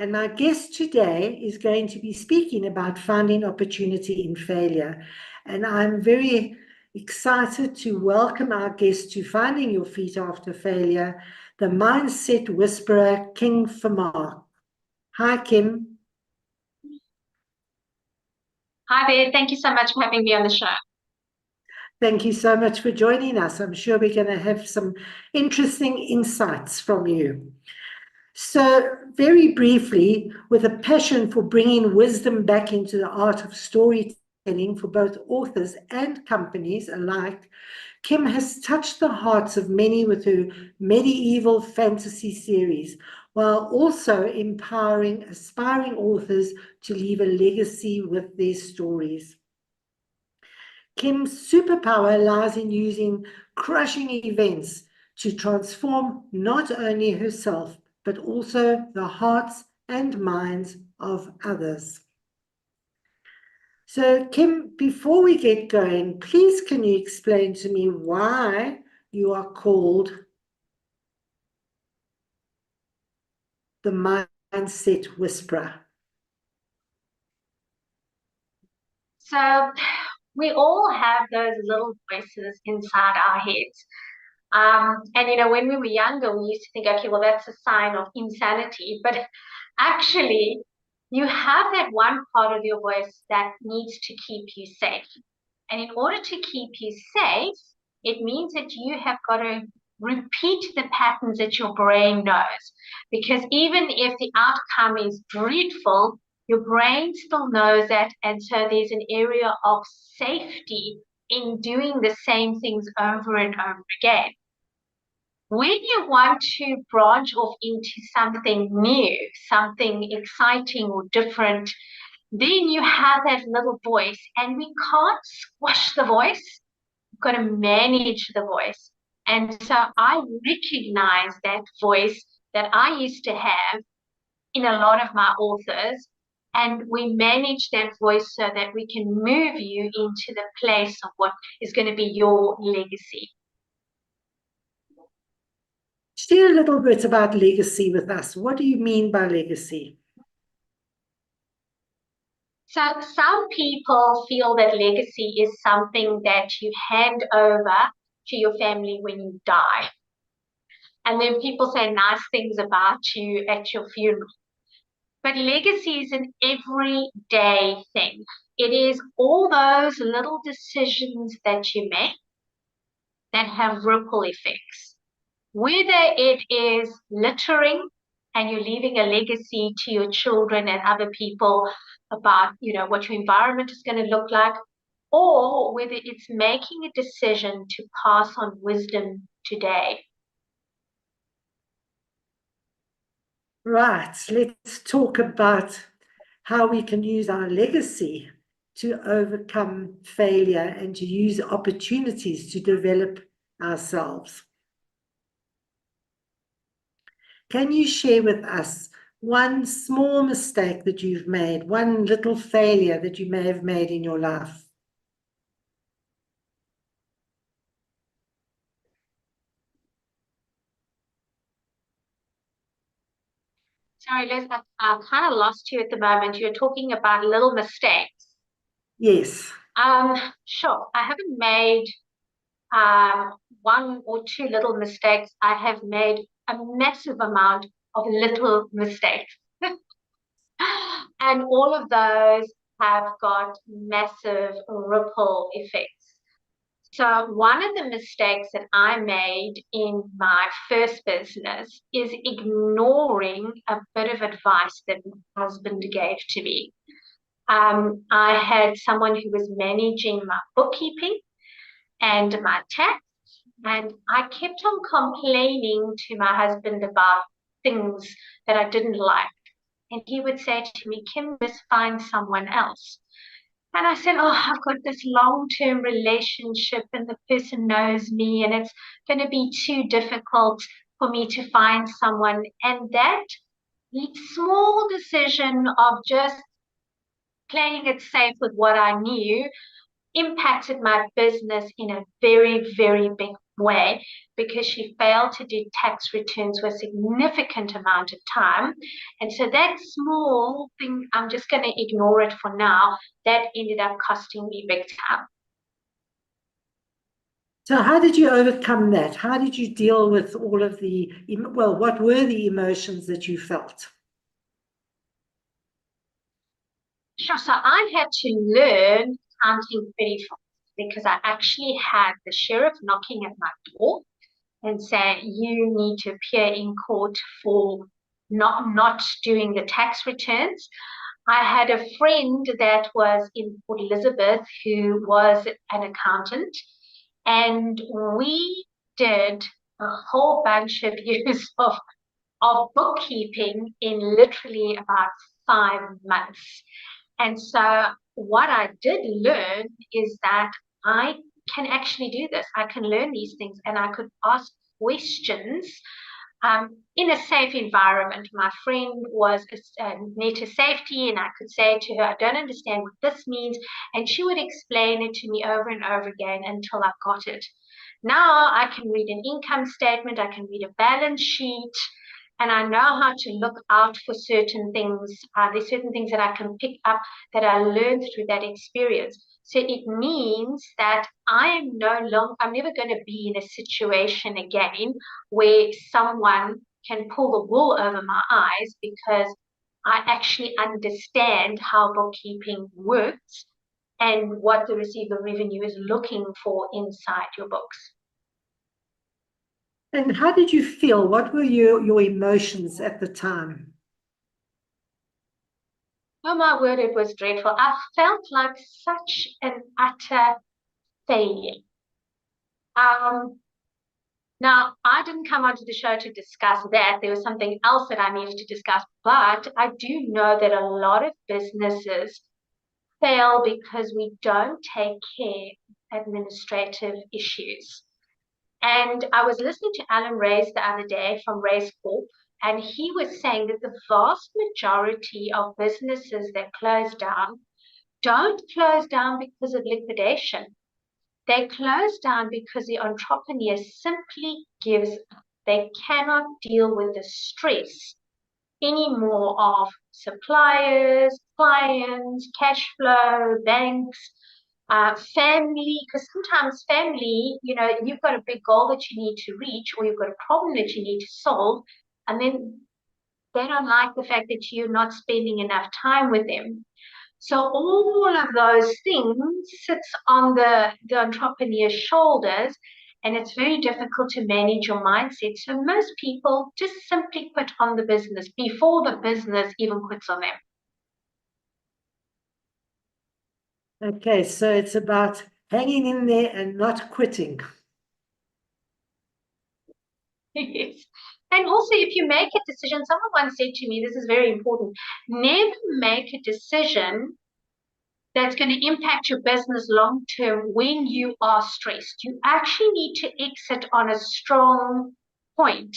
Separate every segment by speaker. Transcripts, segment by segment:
Speaker 1: And my guest today is going to be speaking about finding opportunity in failure. And I'm very excited to welcome our guest to Finding Your Feet After Failure, the mindset whisperer, Kim Vermaak. Hi, Kim.
Speaker 2: Hi there. Thank you so much for having me on the show.
Speaker 1: Thank you so much for joining us. I'm sure we're going to have some interesting insights from you. So, very briefly, with a passion for bringing wisdom back into the art of storytelling for both authors and companies alike, Kim has touched the hearts of many with her medieval fantasy series, while also empowering aspiring authors to leave a legacy with their stories. Kim's superpower lies in using crushing events to transform not only herself, but also the hearts and minds of others. So, Kim, before we get going, please can you explain to me why you are called the Mindset Whisperer?
Speaker 2: So, we all have those little voices inside our heads. And when we were younger, we used to think, okay, well, that's a sign of insanity. But actually, you have that one part of your voice that needs to keep you safe. And in order to keep you safe, it means that you have got to repeat the patterns that your brain knows. Because even if the outcome is dreadful, your brain still knows that. And so there's an area of safety in doing the same things over and over again. When you want to branch off into something new, something exciting or different, then you have that little voice, and we can't squash the voice. We've got to manage the voice. And so I recognize that voice that I used to have in a lot of my authors, and we manage that voice so that we can move you into the place of what is going to be your legacy.
Speaker 1: Share a little bit about legacy with us. What do you mean by legacy?
Speaker 2: So some people feel that legacy is something that you hand over to your family when you die. And then people say nice things about you at your funeral. But legacy is an everyday thing. It is all those little decisions that you make that have ripple effects. Whether it is littering and you're leaving a legacy to your children and other people about, what your environment is going to look like, or whether it's making a decision to pass on wisdom today.
Speaker 1: Right, let's talk about how we can use our legacy to overcome failure and to use opportunities to develop ourselves. Can you share with us one small mistake that you've made, one little failure that you may have made in your life?
Speaker 2: Sorry, Liz, I kind of lost you at the moment. You're talking about little mistakes.
Speaker 1: Yes.
Speaker 2: Sure. I haven't made one or two little mistakes. I have made a massive amount of little mistakes. And all of those have got massive ripple effects. So one of the mistakes that I made in my first business is ignoring a bit of advice that my husband gave to me. I had someone who was managing my bookkeeping and my tax, and I kept on complaining to my husband about things that I didn't like. And he would say to me, Kim, just find someone else. And I said, oh, I've got this long-term relationship and the person knows me and it's going to be too difficult for me to find someone. And that small decision of just playing it safe with what I knew impacted my business in a very, very big way because she failed to do tax returns for a significant amount of time. And so that small thing, I'm just going to ignore it for now, that ended up costing me big time.
Speaker 1: So how did you overcome that? How did you deal with all of the, well, what were the emotions that you felt?
Speaker 2: Sure. So I had to learn counting pretty fast because I actually had the sheriff knocking at my door and say, you need to appear in court for not doing the tax returns. I had a friend that was in Port Elizabeth who was an accountant, and we did a whole bunch of years of bookkeeping in literally about 5 months. And so what I did learn is that I can actually do this. I can learn these things and I could ask questions in a safe environment. My friend was a net of safety, and I could say to her, I don't understand what this means. And she would explain it to me over and over again until I got it. Now I can read an income statement, I can read a balance sheet, and I know how to look out for certain things. There's certain things that I can pick up that I learned through that experience. So it means that I'm never going to be in a situation again where someone can pull the wool over my eyes because I actually understand how bookkeeping works and what the receiver revenue is looking for inside your books.
Speaker 1: And how did you feel? What were your emotions at the time?
Speaker 2: Oh my word, it was dreadful. I felt like such an utter failure. Now, I didn't come onto the show to discuss that. There was something else that I needed to discuss, but I do know that a lot of businesses fail because we don't take care of administrative issues. And I was listening to Alan Ray's the other day from Race Corp, and he was saying that the vast majority of businesses that close down don't close down because of liquidation. They close down because the entrepreneur simply gives up. They cannot deal with the stress anymore of suppliers, clients, cash flow, banks, family, because sometimes family, you've got a big goal that you need to reach, or you've got a problem that you need to solve, and then they don't like the fact that you're not spending enough time with them. So all of those things sits on the entrepreneur's shoulders, and it's very difficult to manage your mindset. So most people just simply quit on the business before the business even quits on them.
Speaker 1: Okay, so it's about hanging in there and not quitting.
Speaker 2: Yes. And also, if you make a decision, someone once said to me, this is very important, never make a decision that's going to impact your business long term when you are stressed. You actually need to exit on a strong point.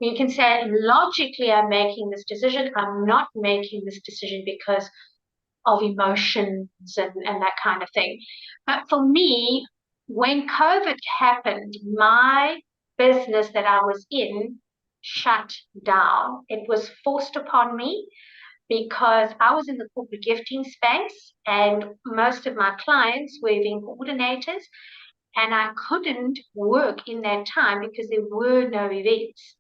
Speaker 2: You can say, logically, I'm making this decision. I'm not making this decision because of emotions and that kind of thing. But for me, when COVID happened, my business that I was in shut down. It was forced upon me because I was in the corporate gifting space and most of my clients were event coordinators, and I couldn't work in that time because there were no events.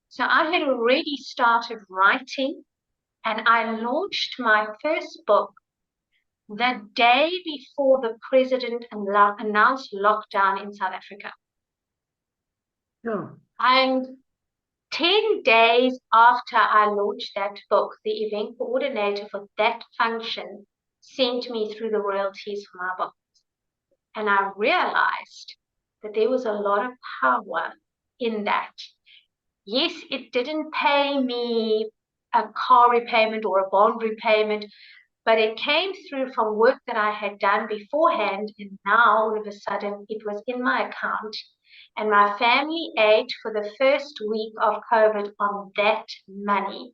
Speaker 2: So I had already started writing, and I launched my first book the day before the president announced lockdown in South Africa.
Speaker 1: Oh.
Speaker 2: And 10 days after I launched that book, the event coordinator for that function sent me through the royalties for my book. And I realized that there was a lot of power in that. Yes, it didn't pay me a car repayment or a bond repayment, but it came through from work that I had done beforehand. And now all of a sudden it was in my account. And my family ate for the first week of COVID on that money.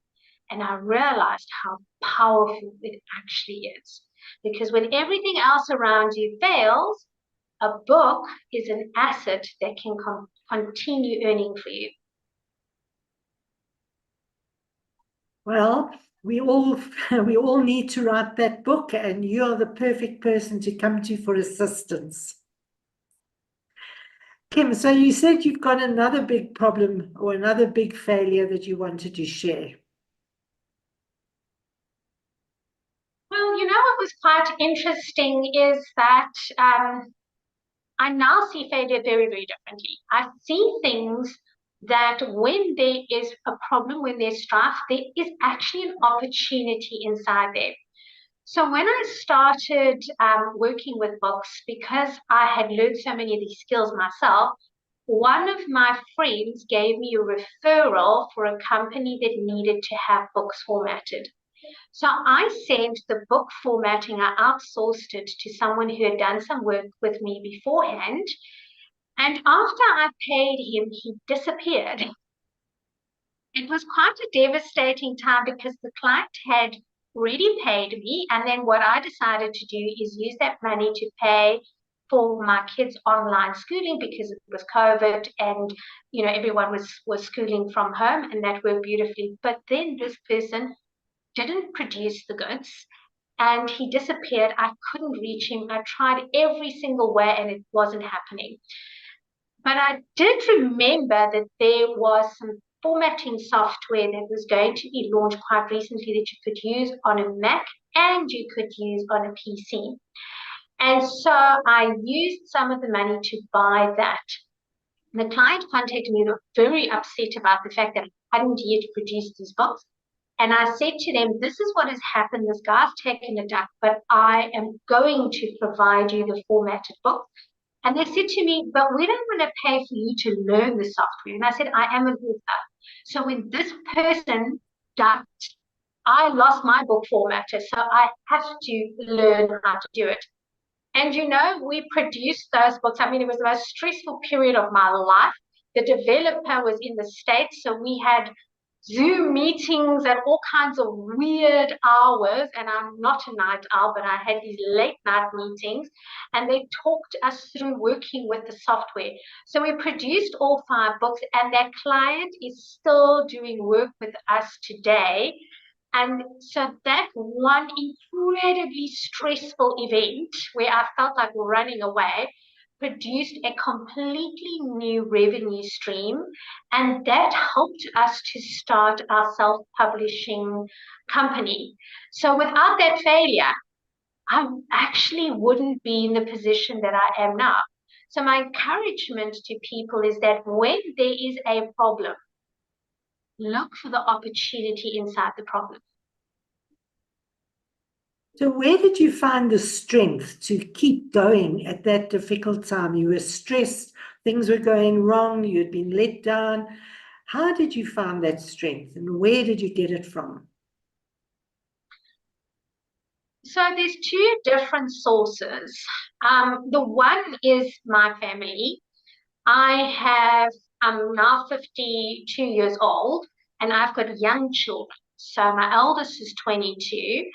Speaker 2: And I realized how powerful it actually is. Because when everything else around you fails, a book is an asset that can continue earning for you.
Speaker 1: Well, we all we all need to write that book, and you're the perfect person to come to for assistance. Kim, so you said you've got another big problem or another big failure that you wanted to share.
Speaker 2: Well, what was quite interesting is that I now see failure very, very differently. I see things that when there is a problem, when there's strife, there is actually an opportunity inside there. So when I started working with books, because I had learned so many of these skills myself, one of my friends gave me a referral for a company that needed to have books formatted. So I sent the book formatting, I outsourced it to someone who had done some work with me beforehand. And after I paid him, he disappeared. It was quite a devastating time because the client had already paid me. And then what I decided to do is use that money to pay for my kids' online schooling because it was COVID and everyone was schooling from home, and that worked beautifully. But then this person didn't produce the goods and he disappeared. I couldn't reach him. I tried every single way and it wasn't happening. But I did remember that there was some formatting software that was going to be launched quite recently that you could use on a Mac and you could use on a PC. And so I used some of the money to buy that. The client contacted me. They were very upset about the fact that I hadn't yet produced these books. And I said to them, this is what has happened. This guy's taken a duck, but I am going to provide you the formatted book. And they said to me, but we don't want to pay for you to learn the software. And I said, I am an author. So when this person died, I lost my book formatter. So I have to learn how to do it. And we produced those books. I mean, it was the most stressful period of my life. The developer was in the States, so we had Zoom meetings at all kinds of weird hours. And I'm not a night owl, but I had these late night meetings and they talked us through working with the software. So we produced all 5 books, and that client is still doing work with us today. And so that one incredibly stressful event where I felt like running away produced a completely new revenue stream, and that helped us to start our self-publishing company. So without that failure, I actually wouldn't be in the position that I am now. So my encouragement to people is that when there is a problem, look for the opportunity inside the problem.
Speaker 1: So where did you find the strength to keep going at that difficult time? You were stressed, things were going wrong, you'd been let down. How did you find that strength, and where did you get it from?
Speaker 2: So there's 2 different sources. The one is my family. I'm now 52 years old and I've got young children. So my eldest is 22,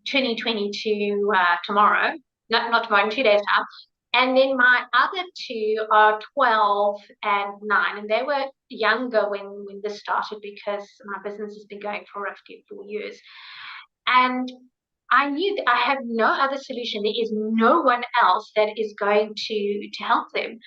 Speaker 2: 2022 tomorrow, not tomorrow, in 2 days time. And then my other 2 are 12 and 9, and they were younger when this started because my business has been going for roughly 4 years. And I knew that I have no other solution. There is no one else that is going to help them.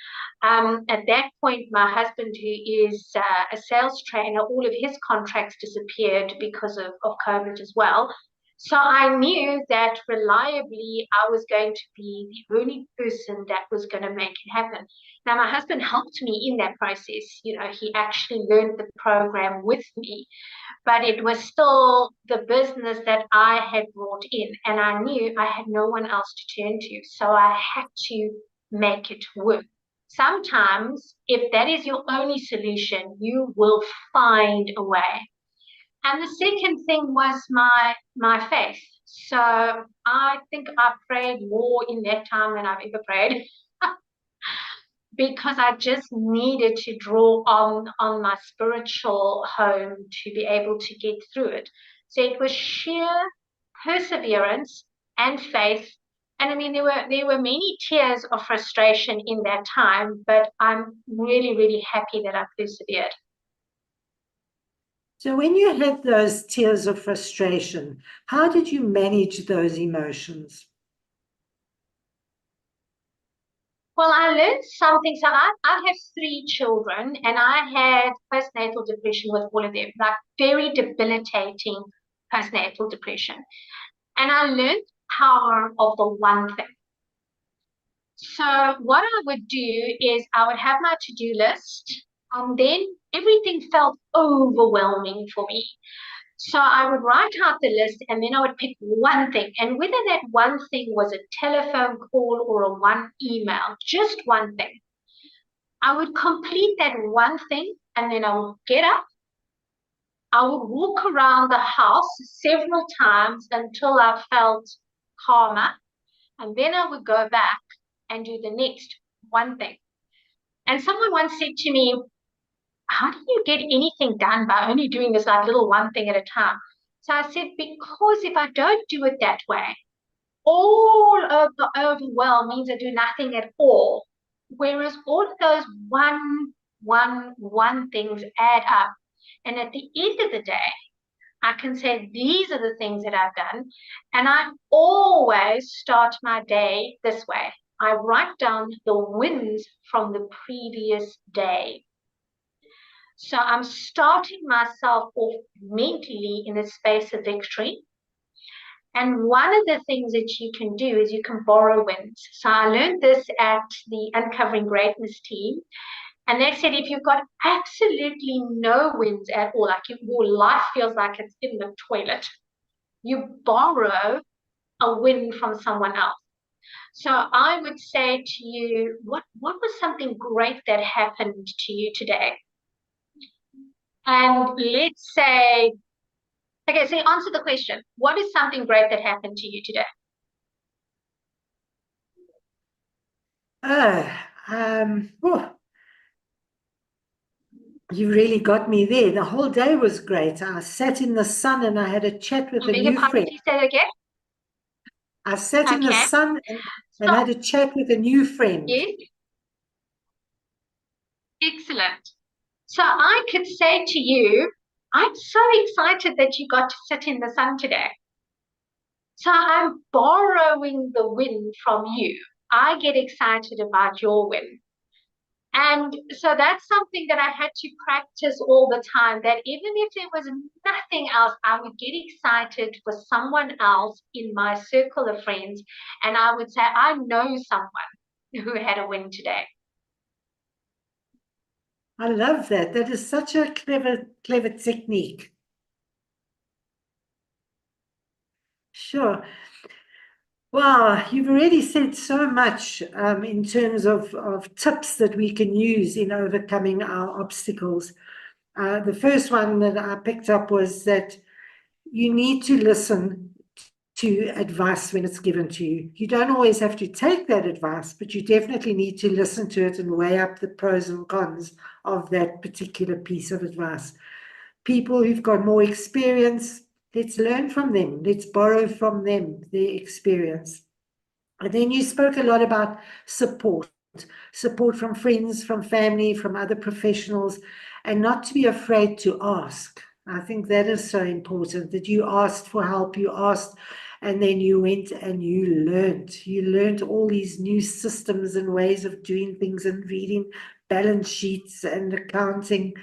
Speaker 2: At that point, my husband, who is a sales trainer, all of his contracts disappeared because of COVID as well. So I knew that reliably I was going to be the only person that was going to make it happen. Now, my husband helped me in that process. He actually learned the program with me, but it was still the business that I had brought in, and I knew I had no one else to turn to. So I had to make it work. Sometimes, if that is your only solution, you will find a way. And the second thing was my faith. So I think I prayed more in that time than I've ever prayed because I just needed to draw on my spiritual home to be able to get through it. So it was sheer perseverance and faith. And I mean, there were many tears of frustration in that time, but I'm really, really happy that I persevered.
Speaker 1: So when you had those tears of frustration, how did you manage those emotions?
Speaker 2: Well, I learned something. So I have 3 children, and I had postnatal depression with all of them, like very debilitating postnatal depression. And I learned the power of the one thing. So what I would do is I would have my to-do list, and then everything felt overwhelming for me. So I would write out the list, and then I would pick one thing. And whether that one thing was a telephone call or a one email, just one thing, I would complete that one thing, and then I would get up. I would walk around the house several times until I felt calmer. And then I would go back and do the next one thing. And someone once said to me, how do you get anything done by only doing this like little one thing at a time? So I said, because if I don't do it that way, all of the overwhelm means I do nothing at all. Whereas all of those one things add up. And at the end of the day, I can say these are the things that I've done. And I always start my day this way. I write down the wins from the previous day. So I'm starting myself off mentally in a space of victory. And one of the things that you can do is you can borrow wins. So I learned this at the Uncovering Greatness team. And they said if you've got absolutely no wins at all, like your life feels like it's in the toilet, you borrow a win from someone else. So I would say to you, what was something great that happened to you today? And let's say, okay, so answer the question. What is something great that happened to you today?
Speaker 1: Oh, you really got me there. The whole day was great. I sat in the sun and I had a chat with
Speaker 2: I
Speaker 1: a
Speaker 2: beg your
Speaker 1: new
Speaker 2: pardon,
Speaker 1: friend.
Speaker 2: please say that again.
Speaker 1: I sat in the
Speaker 2: Okay.
Speaker 1: sun and
Speaker 2: So,
Speaker 1: had a chat with a new friend.
Speaker 2: yes, excellent. So I could say to you, I'm so excited that you got to sit in the sun today. So I'm borrowing the win from you. I get excited about your win. And so that's something that I had to practice all the time, that even if there was nothing else, I would get excited for someone else in my circle of friends. And I would say, I know someone who had a win today.
Speaker 1: I love that. That is such a clever technique. Sure. Wow, you've already said so much in terms of tips that we can use in overcoming our obstacles. The first one that I picked up was that you need to listen to advice when it's given to you. You don't always have to take that advice, but you definitely need to listen to it and weigh up the pros and cons of that particular piece of advice. People who've got more experience, let's learn from them. Let's borrow from them, their experience. And then you spoke a lot about support from friends, from family, from other professionals, and not to be afraid to ask. I think that is so important, that you asked for help, you asked, and then you went and you learned. You learned all these new systems and ways of doing things and reading balance sheets and accounting.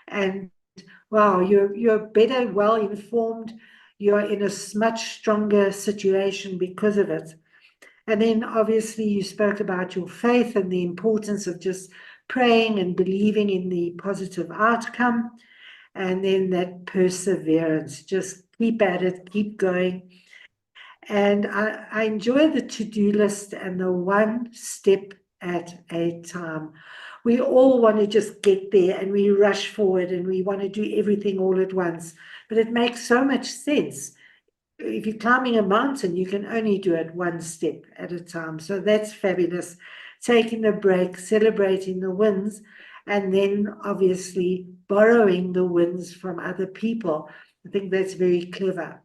Speaker 1: And wow, you're better, well informed. You're in a much stronger situation because of it. And then obviously you spoke about your faith and the importance of just praying and believing in the positive outcome. And then that perseverance, just keep at it, keep going. And I enjoy the to-do list and the one step at a time. We all want to just get there and we rush forward and we want to do everything all at once. But it makes so much sense. If you're climbing a mountain, you can only do it one step at a time. So that's fabulous. Taking a break, celebrating the wins, and then obviously borrowing the wins from other people. I think that's very clever.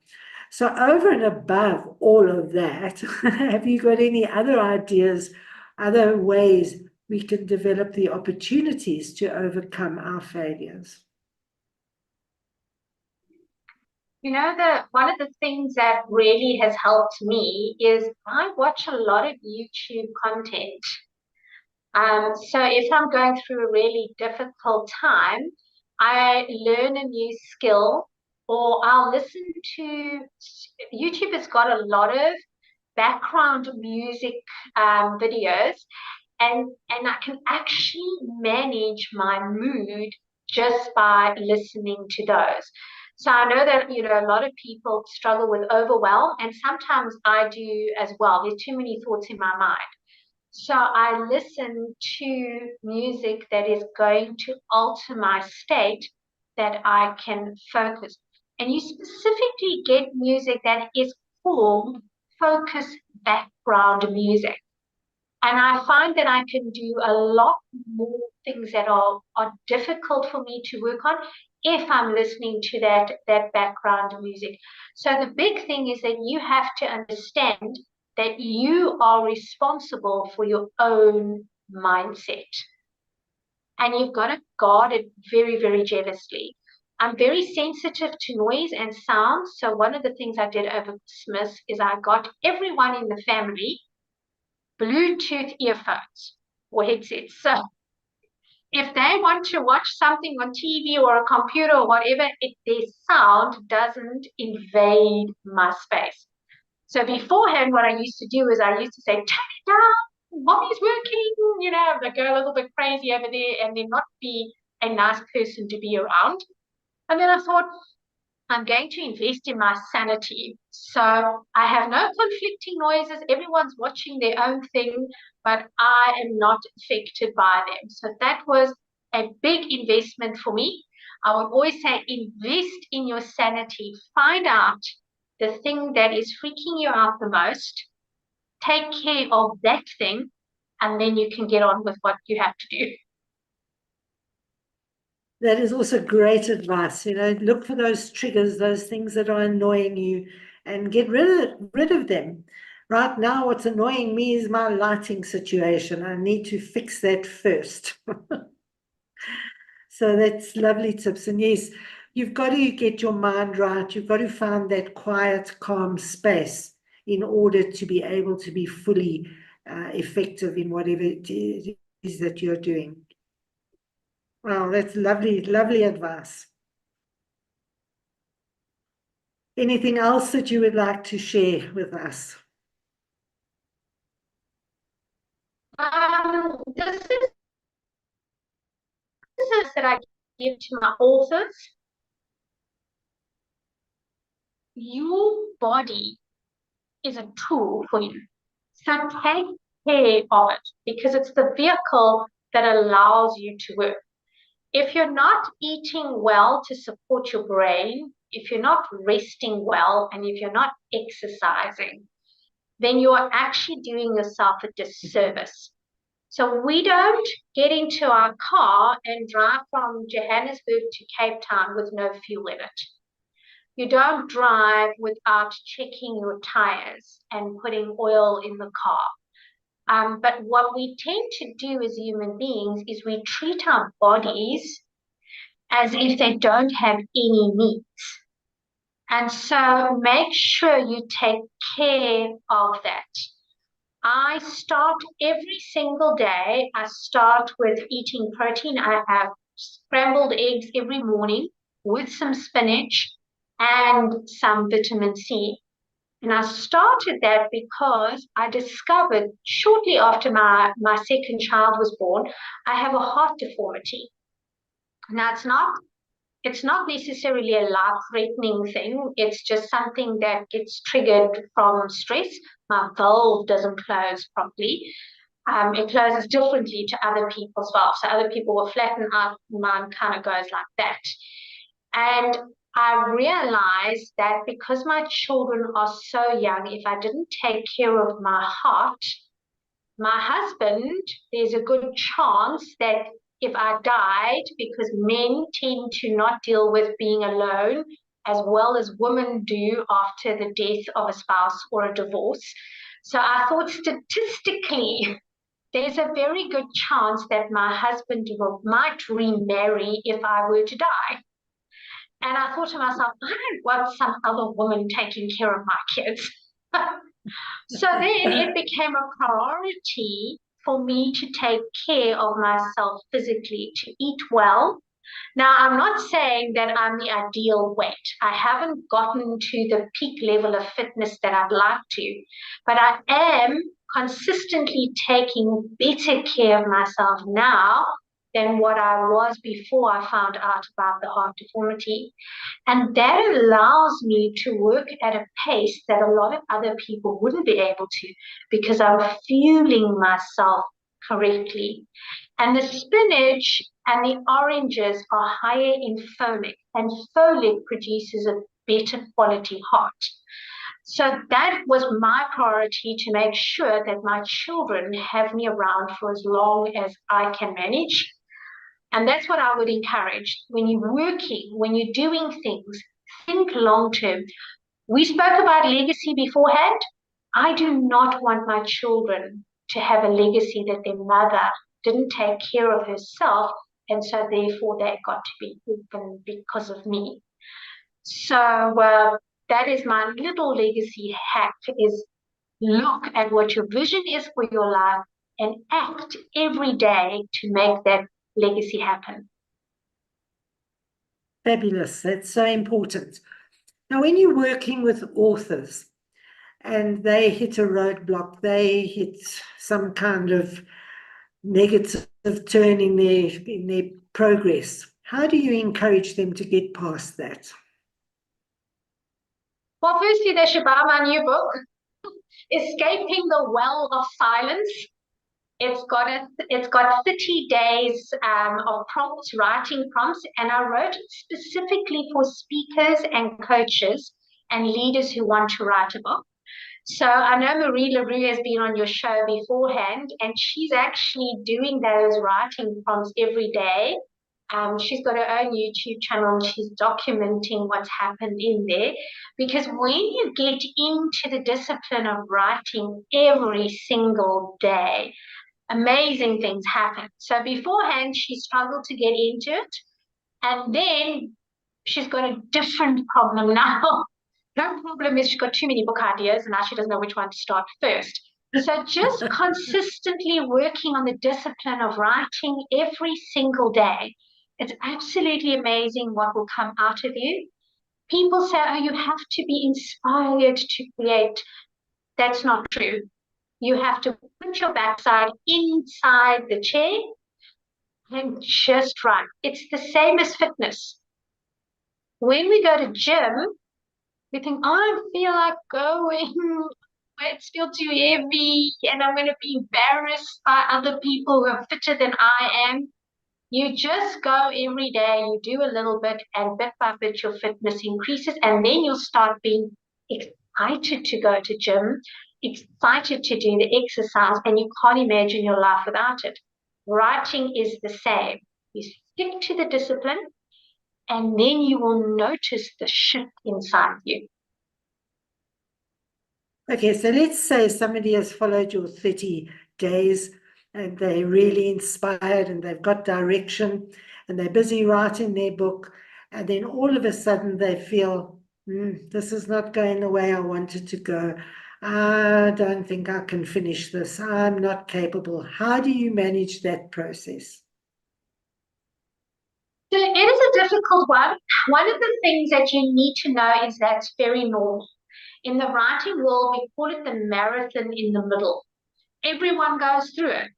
Speaker 1: So over and above all of that, have you got any other ideas, other ways we can develop the opportunities to overcome our failures?
Speaker 2: You know, one of the things that really has helped me is I watch a lot of YouTube content. So if I'm going through a really difficult time, I learn a new skill, or I'll listen to YouTube has got a lot of background music videos, and I can actually manage my mood just by listening to those. So I know that, a lot of people struggle with overwhelm, and sometimes I do as well. There's too many thoughts in my mind. So I listen to music that is going to alter my state, that I can focus. And you specifically get music that is called focus background music. And I find that I can do a lot more things that are difficult for me to work on if I'm listening to that background music. So the big thing is that you have to understand that you are responsible for your own mindset. And you've got to guard it very, very jealously. I'm very sensitive to noise and sound. So one of the things I did over Christmas is I got everyone in the family Bluetooth earphones or headsets. So if they want to watch something on TV or a computer or whatever, their sound doesn't invade my space. So beforehand, what I used to do is I used to say, turn it down, mommy's working, they go a little bit crazy over there and then not be a nice person to be around. And then I thought, I'm going to invest in my sanity. So I have no conflicting noises. Everyone's watching their own thing, but I am not affected by them. So that was a big investment for me. I would always say invest in your sanity. Find out the thing that is freaking you out the most. Take care of that thing, and then you can get on with what you have to do.
Speaker 1: That is also great advice. Look for those triggers, those things that are annoying you, and get rid of them. Right now, what's annoying me is my lighting situation. I need to fix that first. So that's lovely tips. And yes, you've got to get your mind right. You've got to find that quiet, calm space in order to be able to be fully effective in whatever it is that you're doing. Wow, that's lovely, lovely advice. Anything else that you would like to share with us?
Speaker 2: This is that I give to my authors. Your body is a tool for you. So take care of it, because it's the vehicle that allows you to work. If you're not eating well to support your brain, if you're not resting well, and if you're not exercising, then you are actually doing yourself a disservice. So we don't get into our car and drive from Johannesburg to Cape Town with no fuel in it. You don't drive without checking your tires and putting oil in the car. But what we tend to do as human beings is we treat our bodies as if they don't have any needs. And so make sure you take care of that. I start every single day. I start with eating protein. I have scrambled eggs every morning with some spinach and some vitamin C. And I started that because I discovered shortly after my second child was born, I have a heart deformity. Now, it's not necessarily a life-threatening thing. It's just something that gets triggered from stress. My valve doesn't close properly. It closes differently to other people's valves. So other people will flatten out, mine kind of goes like that. And I realized that because my children are so young, if I didn't take care of my heart, my husband, there's a good chance that if I died, because men tend to not deal with being alone as well as women do after the death of a spouse or a divorce. So I thought statistically, there's a very good chance that my husband might remarry if I were to die. And I thought to myself, I don't want some other woman taking care of my kids. So then it became a priority for me to take care of myself physically, to eat well. Now, I'm not saying that I'm the ideal weight. I haven't gotten to the peak level of fitness that I'd like to, but I am consistently taking better care of myself now than what I was before I found out about the heart deformity. And that allows me to work at a pace that a lot of other people wouldn't be able to because I'm fueling myself correctly. And the spinach and the oranges are higher in folic, and folic produces a better quality heart. So that was my priority, to make sure that my children have me around for as long as I can manage. And that's what I would encourage. When you're working, when you're doing things, think long term. We spoke about legacy beforehand. I do not want my children to have a legacy that their mother didn't take care of herself, and so therefore they got to be orphaned because of me. So that is my little legacy hack: is look at what your vision is for your life and act every day to make that legacy happen.
Speaker 1: Fabulous. That's so important. Now, when you're working with authors and they hit a roadblock, they hit some kind of negative turn in their progress, how do you encourage them to get past that?
Speaker 2: Well, firstly, they should buy my new book, Escaping the Well of Silence. It's got 30 days of prompts, writing prompts, and I wrote it specifically for speakers and coaches and leaders who want to write a book. So I know Marie LaRue has been on your show beforehand, and she's actually doing those writing prompts every day. She's got her own YouTube channel and she's documenting what's happened in there. Because when you get into the discipline of writing every single day, amazing things happen. So beforehand, she struggled to get into it. And then she's got a different problem now. Her problem is she's got too many book ideas and now she doesn't know which one to start first. So just consistently working on the discipline of writing every single day. It's absolutely amazing what will come out of you. People say, oh, you have to be inspired to create. That's not true. You have to put your backside inside the chair and just write. It's the same as fitness. When we go to gym, we think, oh, I don't feel like going. It's feel too heavy and I'm going to be embarrassed by other people who are fitter than I am. You just go every day, you do a little bit, and bit by bit your fitness increases, and then you'll start being excited to go to gym, excited to do the exercise, and you can't imagine your life without it. Writing is the same. You stick to the discipline, and then you will notice the shift inside you.
Speaker 1: Okay, so let's say somebody has followed your 30 days and they're really inspired and they've got direction and they're busy writing their book, and then all of a sudden they feel, this is not going the way I wanted to go. I don't think I can finish this. I'm not capable. How do you manage that process?
Speaker 2: So it is a difficult one. One of the things that you need to know is that's very normal. In the writing world, we call it the marathon in the middle. Everyone goes through it.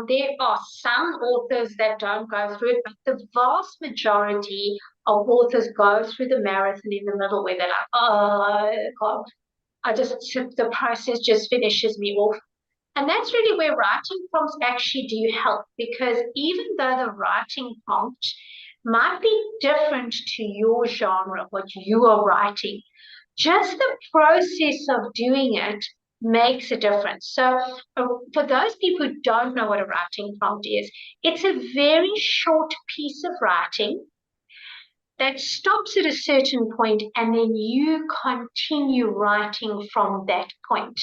Speaker 2: There are some authors that don't go through it, but the vast majority of authors go through the marathon in the middle where they're like, oh, God, the process just finishes me off. And that's really where writing prompts actually do help, because even though the writing prompt might be different to your genre, what you are writing, just the process of doing it makes a difference. So for those people who don't know what a writing prompt is, it's a very short piece of writing that stops at a certain point, and then you continue writing from that point.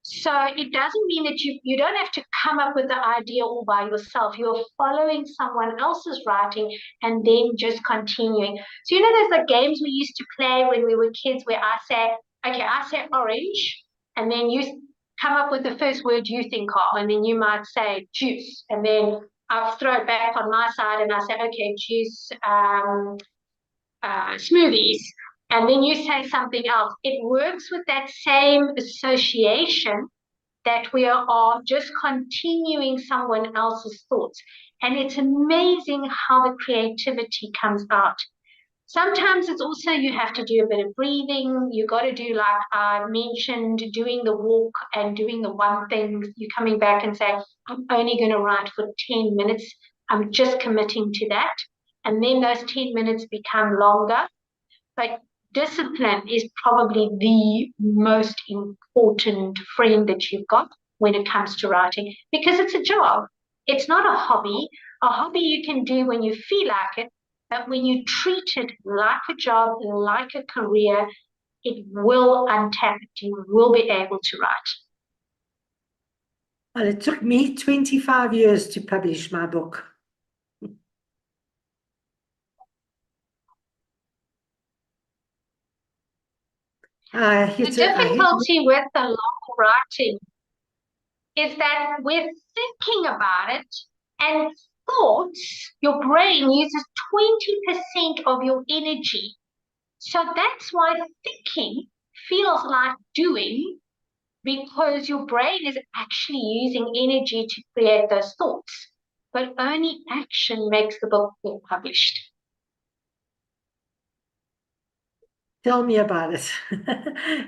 Speaker 2: So it doesn't mean that you don't have to come up with the idea all by yourself. You're following someone else's writing and then just continuing. So, there's the games we used to play when we were kids where I say orange, and then you come up with the first word you think of, and then you might say juice, and then I'll throw it back on my side and I say, okay, juice, smoothies, and then you say something else. It works with that same association, that we are just continuing someone else's thoughts. And it's amazing how the creativity comes out. Sometimes it's also you have to do a bit of breathing. You got to do, like I mentioned, doing the walk and doing the one thing. You're coming back and say, I'm only going to write for 10 minutes. I'm just committing to that. And then those 10 minutes become longer. But discipline is probably the most important friend that you've got when it comes to writing, because it's a job. It's not a hobby. A hobby you can do when you feel like it, but when you treat it like a job, like a career, it will untap it. You will be able to write.
Speaker 1: Well, it took me 25 years to publish my book.
Speaker 2: The difficulty with the long writing is that we're thinking about it, and thoughts, your brain uses 20% of your energy. So that's why thinking feels like doing, because your brain is actually using energy to create those thoughts. But only action makes the book get published.
Speaker 1: Tell me about it.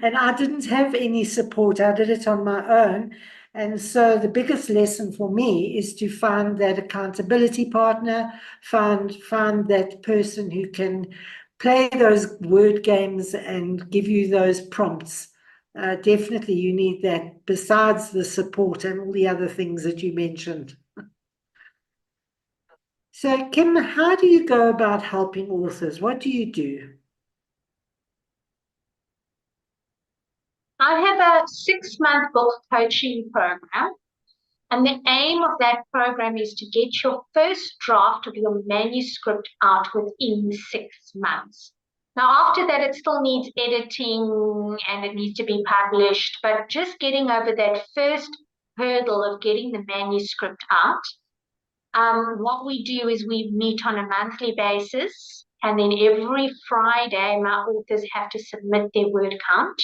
Speaker 1: And I didn't have any support. I did it on my own. And so the biggest lesson for me is to find that accountability partner, find that person who can play those word games and give you those prompts. Definitely you need that, besides the support and all the other things that you mentioned. So, Kim, how do you go about helping authors? What do you do?
Speaker 2: I have a 6-month book coaching program, and the aim of that program is to get your first draft of your manuscript out within 6 months. Now, after that, it still needs editing and it needs to be published, but just getting over that first hurdle of getting the manuscript out. What we do is we meet on a monthly basis, and then every Friday, my authors have to submit their word count.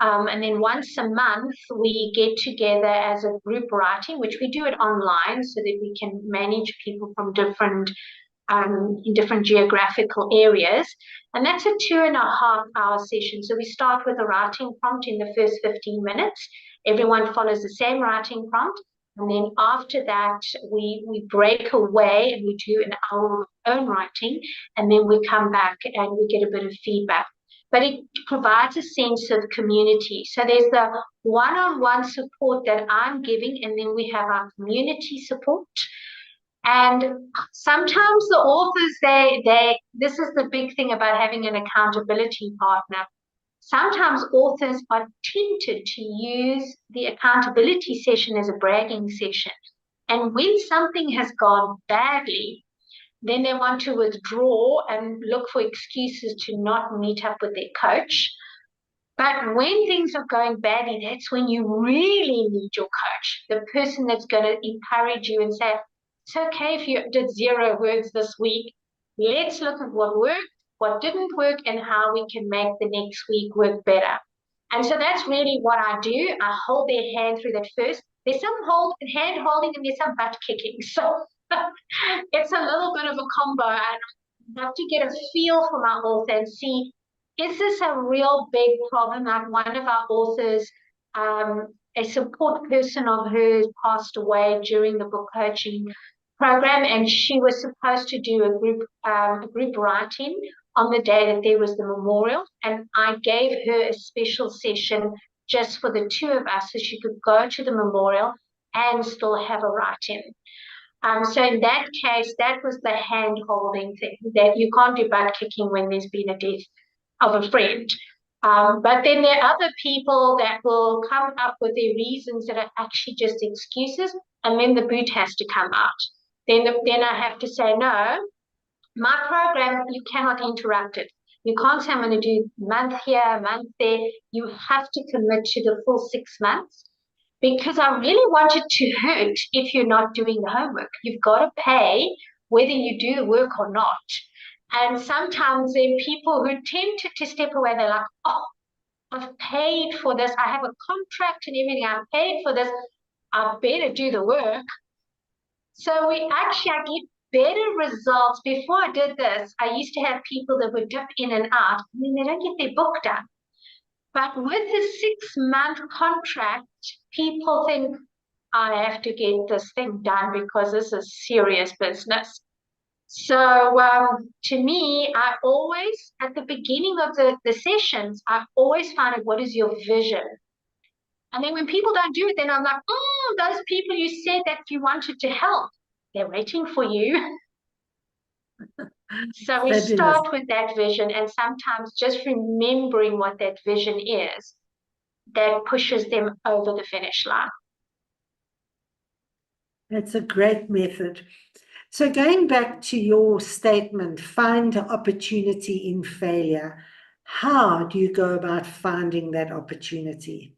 Speaker 2: And then once a month, we get together as a group writing, which we do it online so that we can manage people from in different geographical areas. And that's a 2.5-hour session. So we start with a writing prompt in the first 15 minutes. Everyone follows the same writing prompt. And then after that, we break away and we do an hour of own writing. And then we come back and we get a bit of feedback. But it provides a sense of community. So there's the one-on-one support that I'm giving, and then we have our community support. And sometimes the authors, this is the big thing about having an accountability partner. Sometimes authors are tempted to use the accountability session as a bragging session. And when something has gone badly, then they want to withdraw and look for excuses to not meet up with their coach. But when things are going badly, that's when you really need your coach, the person that's going to encourage you and say, it's okay if you did 0 words this week. Let's look at what worked, what didn't work, and how we can make the next week work better. And so that's really what I do. I hold their hand through that first. There's some hand holding and there's some butt kicking. So it's a little bit of a combo, and I have to get a feel for my author and see, is this a real big problem? Like one of our authors, a support person of hers passed away during the book coaching program, and she was supposed to do a group writing on the day that there was the memorial, and I gave her a special session just for the 2 of us so she could go to the memorial and still have a write-in. So in that case, that was the hand-holding thing, that you can't do butt kicking when there's been a death of a friend. But then there are other people that will come up with their reasons that are actually just excuses, and then the boot has to come out. Then I have to say, no, my program, you cannot interrupt it. You can't say I'm going to do month here, month there. You have to commit to the full 6 months, because I really want it to hurt if you're not doing the homework. You've got to pay whether you do the work or not. And sometimes there are people who tend to step away. They're like, oh, I've paid for this. I have a contract and everything. I've paid for this. I better do the work. So I get better results. Before I did this, I used to have people that would dip in and out, and then they don't get their book done. But with the 6-month contract, people think, I have to get this thing done because this is serious business. So to me, I always, at the beginning of the sessions, I always find out, what is your vision? And then when people don't do it, then I'm like, oh, those people you said that you wanted to help, they're waiting for you. So we
Speaker 1: Fabulous.
Speaker 2: start with that vision, and sometimes just remembering what that vision is, that pushes them over the finish line.
Speaker 1: That's a great method. So going back to your statement, find opportunity in failure. How do you go about finding that opportunity?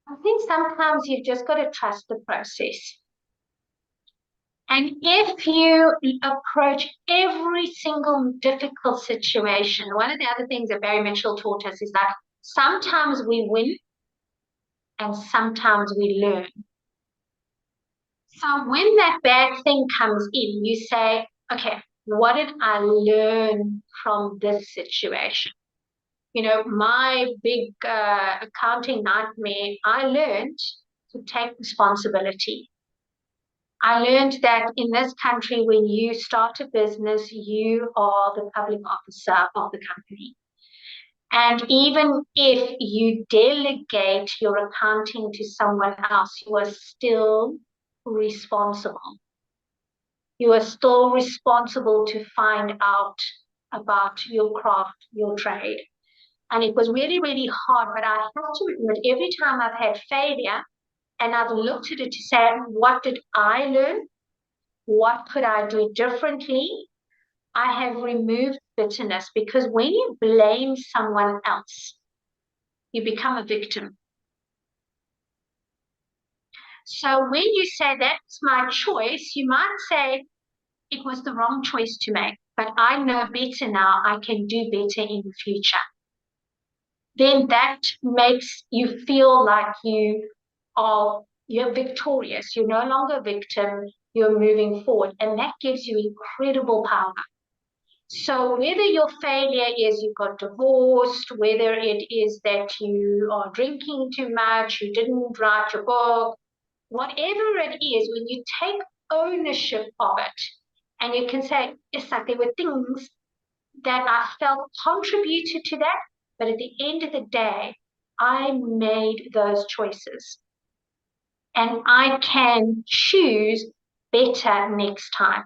Speaker 2: I think sometimes you've just got to trust the process. And if you approach every single difficult situation, one of the other things that Barry Mitchell taught us is that sometimes we win and sometimes we learn. So when that bad thing comes in, you say, okay, what did I learn from this situation? You know, my big accounting nightmare, I learned to take responsibility. I learned that in this country, when you start a business, you are the public officer of the company. And even if you delegate your accounting to someone else, you are still responsible. You are still responsible to find out about your craft, your trade. And it was really, really hard, but I have to admit, every time I've had failure and I've looked at it to say, what did I learn? What could I do differently? I have removed bitterness, because when you blame someone else, you become a victim. So when you say that's my choice, you might say it was the wrong choice to make, but I know better now. I can do better in the future. Then that makes you feel like you're victorious. You're no longer a victim. You're moving forward, and that gives you incredible power. So whether your failure is you got divorced, whether it is that you are drinking too much, you didn't write your book, whatever it is, when you take ownership of it, and you can say, it's like there were things that I felt contributed to that, but at the end of the day, I made those choices. And I can choose better next time.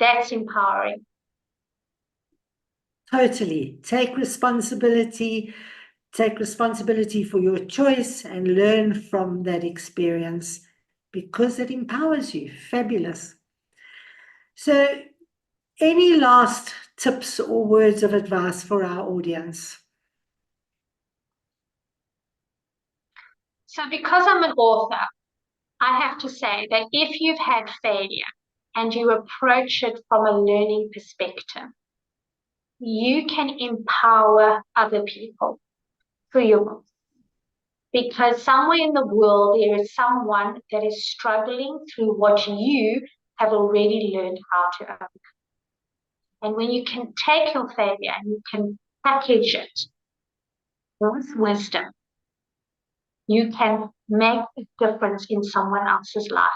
Speaker 2: That's empowering.
Speaker 1: Totally. Take responsibility for your choice and learn from that experience, because it empowers you. Fabulous. So any last tips or words of advice for our audience?
Speaker 2: So because I'm an author, I have to say that if you've had failure and you approach it from a learning perspective, you can empower other people through your book. Because somewhere in the world, there is someone that is struggling through what you have already learned how to overcome. And when you can take your failure and you can package it with wisdom, you can make a difference in someone else's life.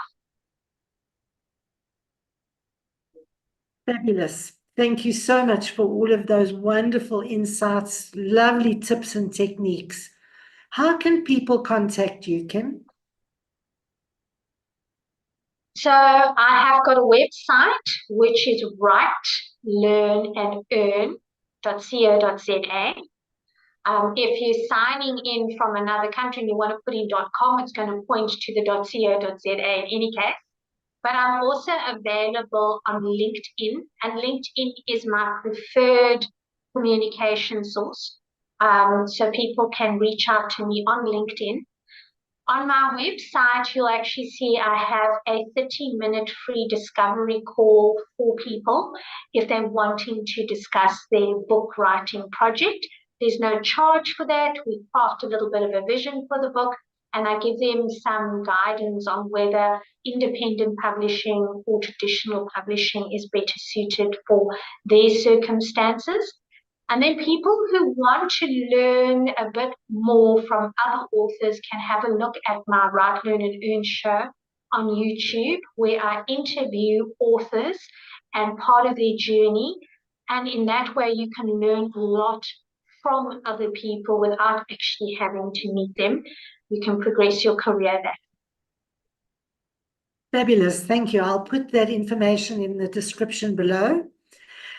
Speaker 1: Fabulous. Thank you so much for all of those wonderful insights, lovely tips and techniques. How can people contact you, Kim?
Speaker 2: So I have got a website, which is writelearnandearn.co.za. If you're signing in from another country and you want to put in .com, it's going to point to the .co.za in any case. But I'm also available on LinkedIn, and LinkedIn is my preferred communication source. So people can reach out to me on LinkedIn. On my website, you'll actually see I have a 30-minute free discovery call for people if they're wanting to discuss their book writing project. There's no charge for that. We craft a little bit of a vision for the book, and I give them some guidance on whether independent publishing or traditional publishing is better suited for their circumstances. And then people who want to learn a bit more from other authors can have a look at my Write, Learn and Earn show on YouTube, where I interview authors and part of their journey. And in that way, you can learn a lot from other people without actually having to meet them. You can progress your career that.
Speaker 1: Fabulous. Thank you. I'll put that information in the description below.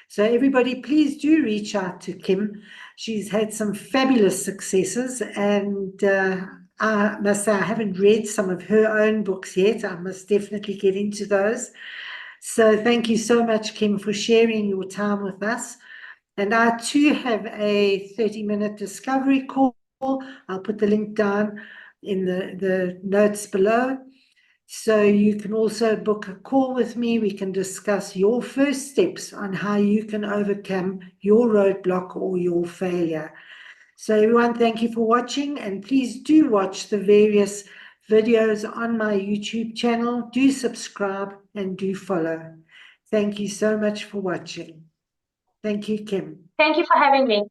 Speaker 1: So everybody, please do reach out to Kim. She's had some fabulous successes, and I must say I haven't read some of her own books yet. I must definitely get into those. So thank you so much, Kim, for sharing your time with us. And I too have a 30-minute discovery call. I'll put the link down in the notes below. So you can also book a call with me. We can discuss your first steps on how you can overcome your roadblock or your failure. So everyone, thank you for watching, and please do watch the various videos on my YouTube channel. Do subscribe and do follow. Thank you so much for watching. Thank you, Kim.
Speaker 2: Thank you for having me.